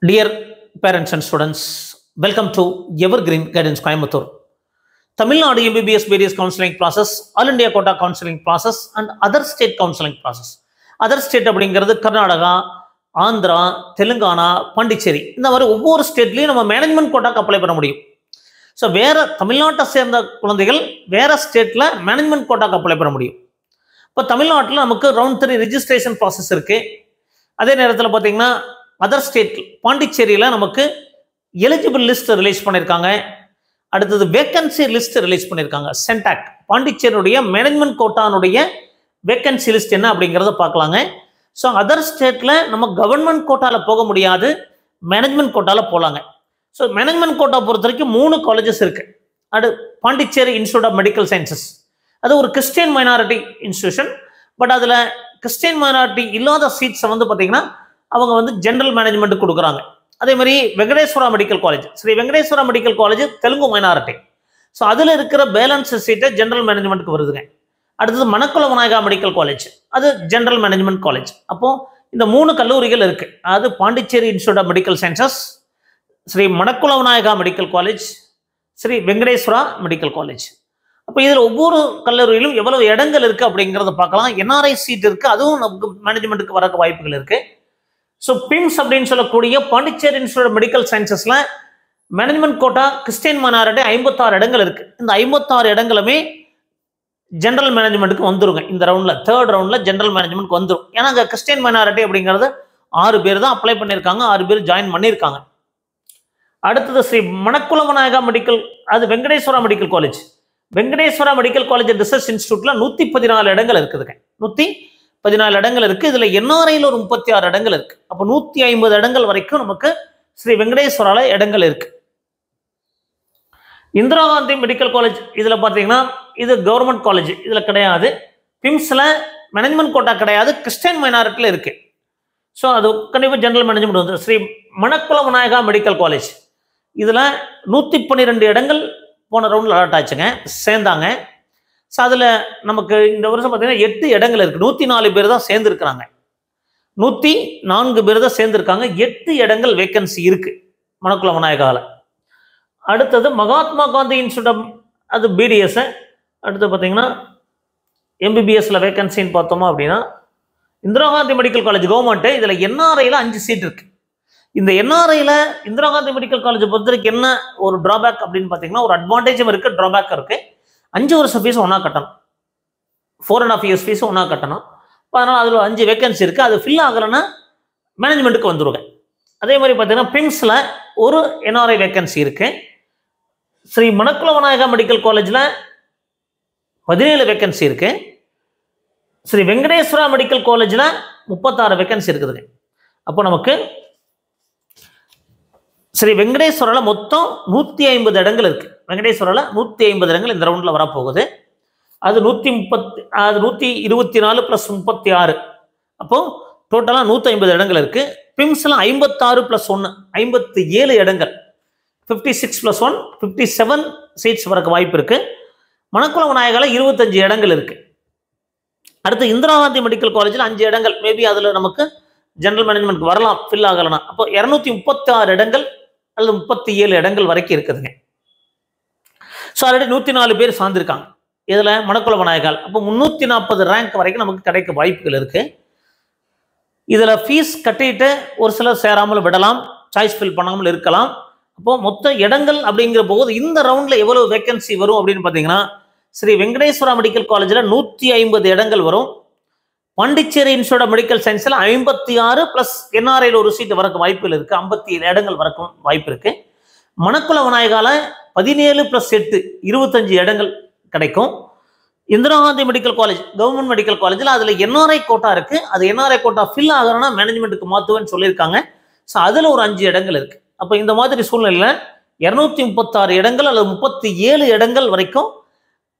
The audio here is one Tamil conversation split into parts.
Dear parents and students, welcome to Evergreen Guidance Coimbatore. Tamil Nadu MBBS various counseling process, All India Quota counseling process, and other state counseling process. Other state அப்படிங்கிறது கர்நாடகா, ஆந்திரா, தெலுங்கானா, பாண்டிச்சேரி இந்த மாதிரி ஒவ்வொரு ஸ்டேட்லையும் நம்ம மேனேஜ்மெண்ட் கோட்டாக்கு அப்ளை பண்ண முடியும். ஸோ வேற தமிழ்நாட்டை சேர்ந்த குழந்தைகள் வேற ஸ்டேட்டில் மேனேஜ்மெண்ட் கோட்டாக்கு அப்ளை பண்ண முடியும். இப்போ தமிழ்நாட்டில் நமக்கு ரவுண்ட் 3 ரிஜிஸ்ட்ரேஷன் ப்ராசஸ் இருக்கு. அதே நேரத்தில் பார்த்தீங்கன்னா அதர் ஸ்டேட் பாண்டிச்சேரியில் நமக்கு எலிஜிபிள் லிஸ்ட் ரிலீஸ் பண்ணியிருக்காங்க. அடுத்தது வேக்கன்சி லிஸ்ட் ரிலீஸ் பண்ணியிருக்காங்க. சென்டாக் பாண்டிச்சேரியுடைய மேனேஜ்மெண்ட் கோட்டானுடைய வேக்கன்சி லிஸ்ட் என்ன அப்படிங்கிறத பார்க்கலாங்க. ஸோ அதர் ஸ்டேட்டில் நம்ம கவர்மெண்ட் கோட்டாவில் போக முடியாது, மேனேஜ்மெண்ட் கோட்டாவில் போகலாங்க. ஸோ மேனேஜ்மெண்ட் கோட்டா பொறுத்த வரைக்கும் 3 காலேஜஸ் இருக்கு. Pondicherry institute of medical sciences, அது ஒரு கிறிஸ்டியன் மைனாரிட்டி இன்ஸ்டியூஷன். பட் அதில் கிறிஸ்டியன் மைனாரிட்டி இல்லாத சீட்ஸை வந்து பார்த்தீங்கன்னா அவங்க வந்து ஜென்ரல் மேனேஜ்மெண்ட் கொடுக்குறாங்க. அதே மாதிரி Venkateswara medical college, Sri Venkateswara medical college Telugu minority. So அதில் இருக்கிற பேலன்ஸ் சீட்டை ஜென்ரல் மேனேஜ்மெண்ட்டுக்கு வருதுங்க. அடுத்தது மணக்குள விநாயகா மெடிக்கல் காலேஜ், அது ஜென்ரல் மேனேஜ்மெண்ட் காலேஜ். அப்போ இந்த 3 கல்லூரிகள் இருக்கு. அது Pondicherry institute of medical sciences, Sri Manakula Vinayaka medical college, Sri Venkateswara medical college. அப்போ இதில் ஒவ்வொரு கல்லூரியிலும் எவ்வளவு இடங்கள் இருக்கு அப்படிங்கிறத பார்க்கலாம். என்ஆர்ஐ சீட் இருக்கு, அதுவும் நமக்கு மேனேஜ்மெண்ட்டுக்கு வர வாய்ப்புகள் இருக்கு. ஸோ பிம்ஸ் அப்படின்னு சொல்லக்கூடிய பாண்டிச்சேரி இன்ஸ்டியூட் ஆஃப் மெடிக்கல் சயின்சஸ்ல மேனேஜ்மெண்ட் கோட்டா கிறிஸ்டியன் மைனாரிட்டி 56 இடங்கள் இருக்கு. இந்த 56 இடங்களுமே ஜென்ரல் மேனேஜ்மெண்ட்டுக்கு வந்துருங்க. இந்த ரவுண்ட்ல 3rd ரவுண்ட்ல ஜென்ரல் மேனேஜ்மெண்ட் வந்துடும். ஏன்னா அங்கே கிறிஸ்டியன் மைனாரிட்டி அப்படிங்கிறது 6 பேர் தான் அப்ளை பண்ணியிருக்காங்க, 6 பேர் ஜாயின் பண்ணியிருக்காங்க. அடுத்தது ஸ்ரீ மணக்குள விநாயகா மெடிக்கல், அது Venkateswara medical college. Venkateswara medical college research இன்ஸ்டியூட்ல 114 இடங்கள் இருக்குதுங்க. 114 இடங்கள் இருக்கு. இதுல என்ஆர்ஐல ஒரு 36 இடங்கள் இருக்கு. அப்போ 150 இடங்கள் வரைக்கும் நமக்கு ஸ்ரீ வெங்கடேஸ்வரால இடங்கள் இருக்கு. இந்திரா காந்தி மெடிக்கல் காலேஜ், இதுல பாத்தீங்கன்னா இது கவர்மெண்ட் காலேஜ், இதுல கிடையாது. பிம்ஸ்ல மேனேஜ்மெண்ட் கோட்டா கிடையாது, கிறிஸ்டியன் மைனாரிட்டில இருக்கு. ஸோ அது கண்டிப்பா ஜெனரல் மேனேஜ்மெண்ட் வந்து ஸ்ரீ மணக்குள விநாயகா மெடிக்கல் காலேஜ், இதுல 112 இடங்கள் போன ரவுண்ட்ல அலாட் ஆச்சுங்க, சேர்ந்தாங்க. ஸோ அதில் நமக்கு இந்த வருஷம் பார்த்தீங்கன்னா 8 இடங்கள் இருக்கு. 104 பேர் தான் சேர்ந்துருக்கிறாங்க, 104 பேர் தான் சேர்ந்துருக்காங்க. 8 இடங்கள் வேக்கன்சி இருக்கு மணக்குள விநாயகாவில். அடுத்தது மகாத்மா காந்தி இன்ஸ்டியூட் ஆஃப், அது பிடிஎஸ். அடுத்து பார்த்தீங்கன்னா எம்பிபிஎஸ்ல வேக்கன்சின்னு பார்த்தோமா அப்படின்னா Indira Gandhi medical college government, இதில் என்ஆர்ஐல 5 சீட் இருக்கு. இந்த என்ஆர்ஐல இந்திரா காந்தி மெடிக்கல் காலேஜ் பொறுத்த வரைக்கும் என்ன ஒரு டிராபேக் அப்படின்னு பார்த்தீங்கன்னா, ஒரு அட்வான்டேஜும் இருக்கு, டிராபேக்கும் இருக்கு. 5 வருஷம் ஃபீஸ் ஒன்றா கட்டணும், 4.5 இயர்ஸ் ஃபீஸ் ஒன்றா கட்டணும். அதனால் அதில் 5 வேக்கன்சி இருக்குது. அது ஃபில் ஆகலைன்னா மேனேஜ்மெண்ட்டுக்கு வந்துடுங்க. அதே மாதிரி பார்த்தீங்கன்னா பிம்ஸில் ஒரு என்ஆர்ஐ வேக்கன்சி இருக்குது. ஸ்ரீ மணக்குள விநாயகா மெடிக்கல் காலேஜில் 17 வேக்கன்சி இருக்குது. ஸ்ரீ வெங்கடேஸ்வரா மெடிக்கல் காலேஜில் 36 வேக்கன்சி இருக்குதுங்க. அப்போ நமக்கு ஸ்ரீ வெங்கடேஸ்வராவில் மொத்தம் 150 இடங்கள் இருக்கு. வெங்கடேஸ்வராவில் 150 இடங்கள் இந்த ரவுண்டில் வரப்போகுது. அது 124 + 36, அப்போ டோட்டலாக 150 இடங்கள் இருக்கு. பிம்ஸ்ல 56 + 1 57 இடங்கள், 56 + 1 57 சீட்ஸ் வரக்கு வாய்ப்பு இருக்கு. மணக்குள விநாயகாவில் 25 இடங்கள் இருக்கு. அடுத்து இந்திரா காந்தி மெடிக்கல் காலேஜில் 5 இடங்கள், மேபி அதில் நமக்கு ஜெனரல் மேனேஜ்மெண்ட் வரலாம், ஃபில் ஆகலைன்னா. அப்போ 236 இடங்கள் அல்லது 37 இடங்கள் வரைக்கும் இருக்குதுங்க. ஸோ ஆல்ரெடி 104 பேர் சார்ந்திருக்காங்க இதில் மணக்குள விநாயகால். அப்போ 340 ரேங்க் வரைக்கும் நமக்கு கிடைக்க வாய்ப்புகள் இருக்கு. இதில் ஃபீஸ் கட்டிட்டு ஒரு சிலர் சேராமல் விடலாம், சாய்ஸ் ஃபில் பண்ணாமல் இருக்கலாம். அப்போ மொத்த இடங்கள் அப்படிங்கிற போது இந்த ரவுண்ட்ல எவ்வளவு வேக்கன்சி வரும் அப்படின்னு பார்த்தீங்கன்னா, ஸ்ரீ வெங்கடேஸ்வரா மெடிக்கல் காலேஜில் 150 இடங்கள் வரும். பாண்டிச்சேரி இன்ஸ்டியூட் ஆஃப் மெடிக்கல் சயின்ஸில் 56 + என்ஆர்ஐல ஒரு சீட் வரக்கு வாய்ப்புகள் இருக்கு, 57 இடங்கள் வரக்கும் வாய்ப்பு இருக்கு. மணக்குள விநாயகால 17 + 8 25 இடங்கள் கிடைக்கும். Indira Gandhi medical college government medical காலேஜில் அதில் என்ஆர்ஐ கோட்டா இருக்கு. அது என்ஆர்ஐ கோட்டா ஃபில் ஆகணும்னா மேனேஜ்மெண்ட்டுக்கு மாற்றுவேன்னு சொல்லியிருக்காங்க. ஸோ அதில் ஒரு 5 இடங்கள் இருக்கு. அப்போ இந்த மாதிரி சூழ்நிலையில் 236 இடங்கள் அல்லது 37 இடங்கள் வரைக்கும்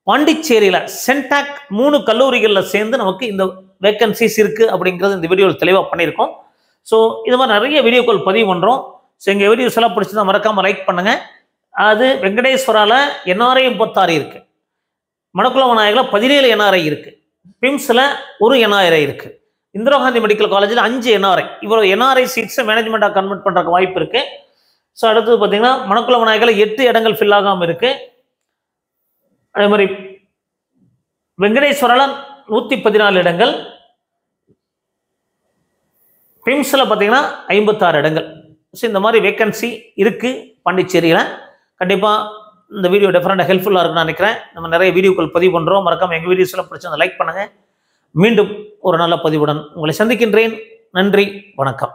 பாண்டிச்சேரியில் சென்டாக் 3 கல்லூரிகளில் சேர்ந்து நமக்கு இந்த வேக்கன்சிஸ் இருக்கு அப்படிங்கிறது இந்த வீடியோவில் தெளிவாக பண்ணியிருக்கோம். ஸோ இது மாதிரி நிறைய வீடியோக்கள் பதிவு பண்ணுறோம். ஸோ எங்கள் வீடியோஸ் எல்லாம் பிடிச்சதா மறக்காமல் லைக் பண்ணுங்க. அது வெங்கடேஸ்வராவில் என்ஆர்ஐ 36 இருக்கு, மணக்குள விநாயகில் 17 என்ஆர்ஐ இருக்கு, பிம்ஸில் ஒரு என்ஆர்ஐ இருக்கு, இந்திரா காந்தி மெடிக்கல் காலேஜில் 5 NRI. இவ்வளோ NRI சீட்ஸை மேனேஜ்மெண்ட்டாக கன்வெர்ட் பண்ணுறதுக்கு வாய்ப்பு இருக்குது. ஸோ அடுத்தது பார்த்தீங்கன்னா மணக்குள விநாயகரில் 8 இடங்கள் ஃபில் ஆகாமல் இருக்குது. அதே மாதிரி வெங்கடேஸ்வரில் 114 இடங்கள், பிம்ஸில் பார்த்தீங்கன்னா 56 இடங்கள். ஸோ இந்த மாதிரி வேக்கன்சி இருக்குது பாண்டிச்சேரியில். கண்டிப்பாக இந்த வீடியோ டெஃபரெண்டாக ஹெல்ப்ஃபுல்லாக இருக்குன்னு நினைக்கிறேன். நம்ம நிறைய வீடியோக்கள் பதிவு பண்ணுறோம். மறக்காமல் எங்கள் வீடியோஸில் பிடிச்சதை லைக் பண்ணுங்கள். மீண்டும் ஒரு நல்ல பதிவுடன் உங்களை சந்திக்கின்றேன். நன்றி, வணக்கம்.